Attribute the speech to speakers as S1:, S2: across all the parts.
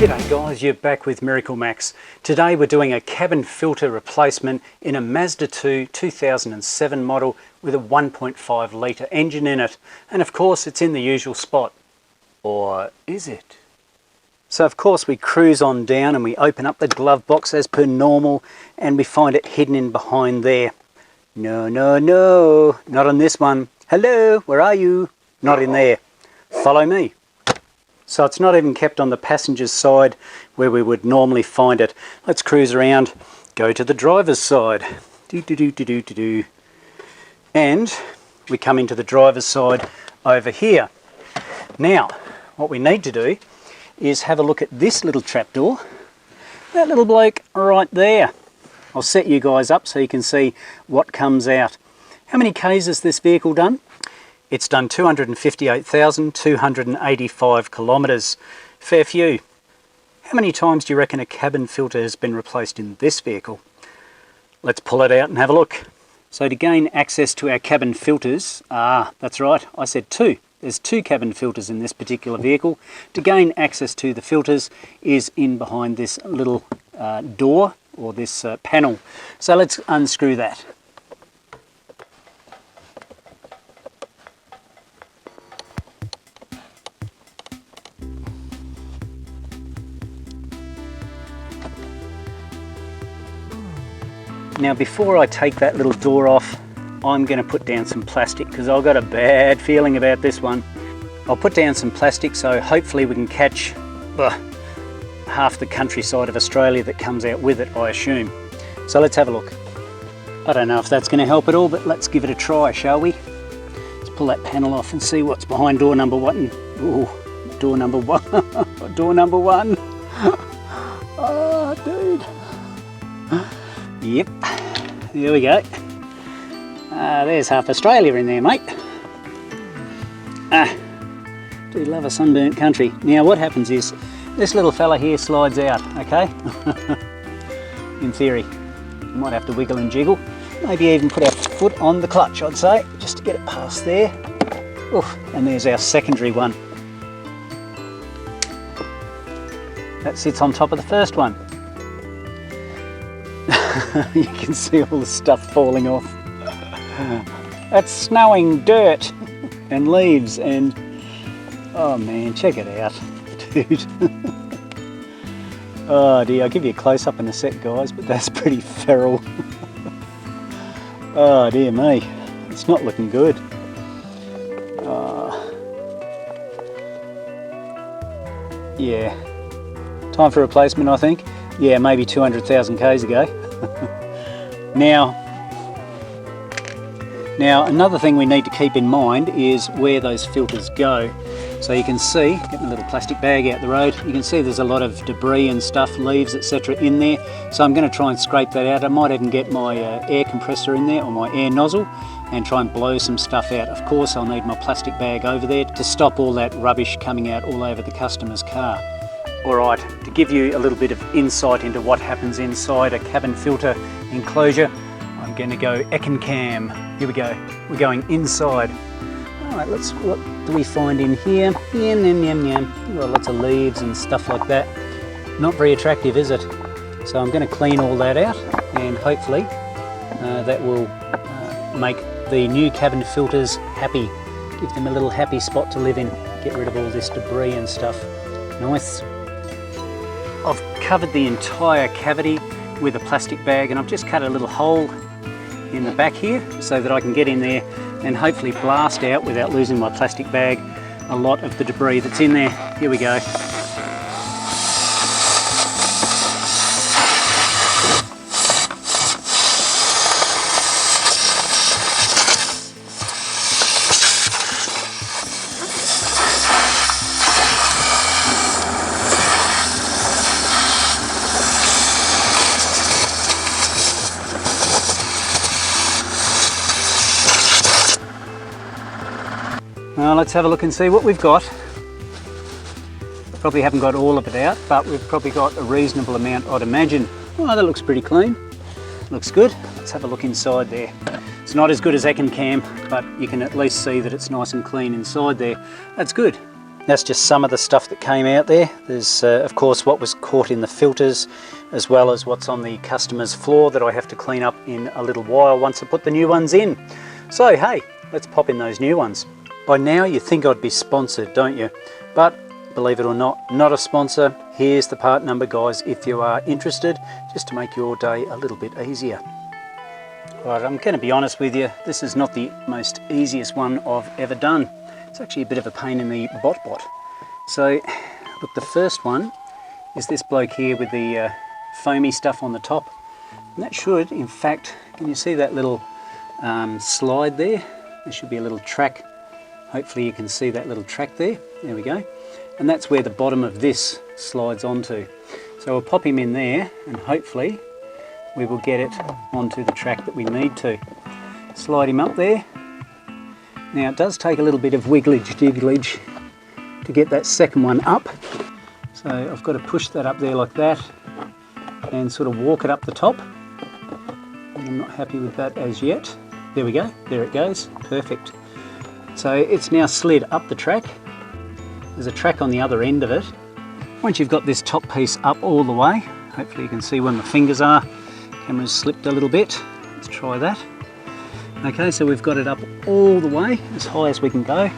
S1: G'day guys, you're back with Miracle Max. Today we're doing a cabin filter replacement in a Mazda 2 2007 model with a 1.5 litre engine in it. And of course it's in the usual spot. Or is it? So of course we cruise on down and we open up the glove box as per normal and we find it hidden in behind there. No, no, no, not on this one. Hello, where are you? Not in there. Follow me. So it's not even kept on the passenger's side where we would normally find it. Let's cruise around, go to the driver's side. And we come into the driver's side over here. Now, what we need to do is have a look at this little trapdoor. That little bloke right there. I'll set you guys up so you can see what comes out. How many Ks has this vehicle done? It's done 258,285 kilometres. Fair few. How many times do you reckon a cabin filter has been replaced in this vehicle? Let's pull it out and have a look. So to gain access to our cabin filters, that's right, I said two. There's two cabin filters in this particular vehicle. To gain access to the filters is in behind this little door or this panel. So let's unscrew that. Now before I take that little door off, I'm going to put down some plastic because I've got a bad feeling about this one. I'll put down some plastic so hopefully we can catch half the countryside of Australia that comes out with it, I assume. So let's have a look. I don't know if that's going to help at all, but let's give it a try, shall we? Let's pull that panel off and see what's behind door number one. Ooh, door number one. Door number one. Oh, dude. Yep, there we go. There's half Australia in there, mate. Do love a sunburnt country. Now what happens is, this little fella here slides out, okay? In theory. You might have to wiggle and jiggle. Maybe even put our foot on the clutch, I'd say, just to get it past there. Oof, and there's our secondary one. That sits on top of the first one. You can see all the stuff falling off. That's snowing dirt and leaves and oh man, check it out, dude. Oh dear, I'll give you a close-up in a sec guys, but that's pretty feral. Oh dear me, it's not looking good. Yeah, time for replacement I think. Yeah, maybe 200,000 Ks ago. Now another thing we need to keep in mind is where those filters go. So you can see, get my little plastic bag out the road, you can see there's a lot of debris and stuff, leaves, etc. in there. So I'm going to try and scrape that out. I might even get my air compressor in there or my air nozzle and try and blow some stuff out. Of course I'll need my plastic bag over there to stop all that rubbish coming out all over the customer's car. Alright, to give you a little bit of insight into what happens inside a cabin filter enclosure, I'm going to go Cam. Here we go. We're going inside. Alright, what do we find in here? Well, lots of leaves and stuff like that. Not very attractive, is it? So I'm going to clean all that out and hopefully that will make the new cabin filters happy. Give them a little happy spot to live in. Get rid of all this debris and stuff. Nice. I've covered the entire cavity with a plastic bag and I've just cut a little hole in the back here so that I can get in there and hopefully blast out without losing my plastic bag a lot of the debris that's in there. Here we go. Now let's have a look and see what we've got. Probably haven't got all of it out, but we've probably got a reasonable amount, I'd imagine. Oh, that looks pretty clean. Looks good. Let's have a look inside there. It's not as good as Cam, but you can at least see that it's nice and clean inside there. That's good. That's just some of the stuff that came out there. There's of course what was caught in the filters, as well as what's on the customer's floor that I have to clean up in a little while once I put the new ones in. So hey, let's pop in those new ones. By now you think I'd be sponsored, don't you? But believe it or not a sponsor. Here's the part number, guys, if you are interested, just to make your day a little bit easier. Right, I'm going to be honest with you, this is not the most easiest one I've ever done. It's actually a bit of a pain in the bot. So, look, the first one is this bloke here with the foamy stuff on the top. And that should, in fact, can you see that little slide there? There should be a little track. Hopefully you can see that little track there. There we go. And that's where the bottom of this slides onto. So we'll pop him in there and hopefully we will get it onto the track that we need to. Slide him up there. Now it does take a little bit of wigglage to get that second one up. So I've got to push that up there like that and sort of walk it up the top. And I'm not happy with that as yet. There we go, there it goes, perfect. So it's now slid up the track. There's a track on the other end of it. Once you've got this top piece up all the way, hopefully you can see where my fingers are. Camera's slipped a little bit. Let's try that. Okay, so we've got it up all the way, as high as we can go.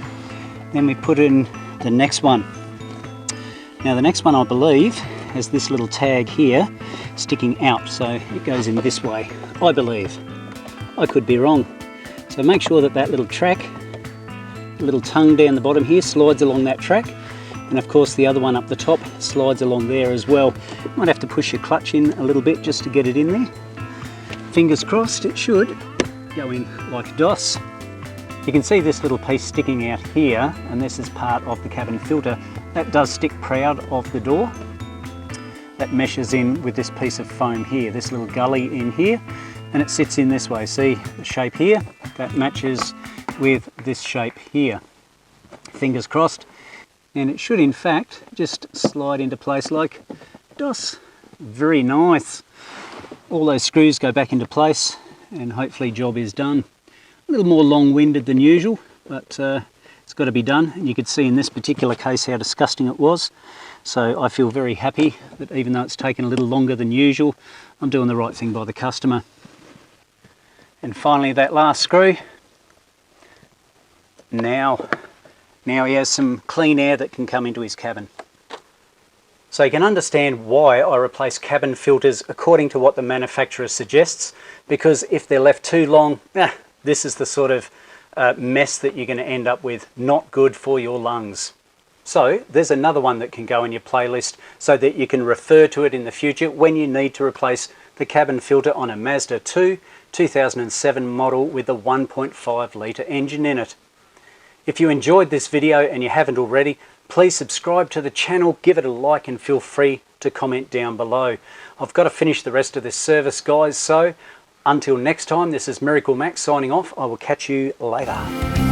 S1: Then we put in the next one. Now the next one, I believe, has this little tag here sticking out, so it goes in this way, I believe. I could be wrong. So make sure that that little track, the little tongue down the bottom here, slides along that track. And of course the other one up the top slides along there as well. Might have to push your clutch in a little bit just to get it in there. Fingers crossed, it should go in like DOS. You can see this little piece sticking out here, and this is part of the cabin filter. That does stick proud of the door. That meshes in with this piece of foam here, this little gully in here, and it sits in this way. See the shape here? That matches with this shape here. Fingers crossed. And it should in fact just slide into place like DOS. Very nice. All those screws go back into place and hopefully job is done. A little more long-winded than usual, but it's got to be done. And you could see in this particular case how disgusting it was. So I feel very happy that even though it's taken a little longer than usual, I'm doing the right thing by the customer. And finally that last screw. Now he has some clean air that can come into his cabin. So you can understand why I replace cabin filters according to what the manufacturer suggests, because if they're left too long, this is the sort of mess that you're going to end up with. Not good for your lungs. So there's another one that can go in your playlist so that you can refer to it in the future when you need to replace the cabin filter on a Mazda 2 2007 model with a 1.5 litre engine in it. If you enjoyed this video and you haven't already, please subscribe to the channel, give it a like and feel free to comment down below. I've got to finish the rest of this service, guys, so until next time, this is Miracle Max signing off. I will catch you later.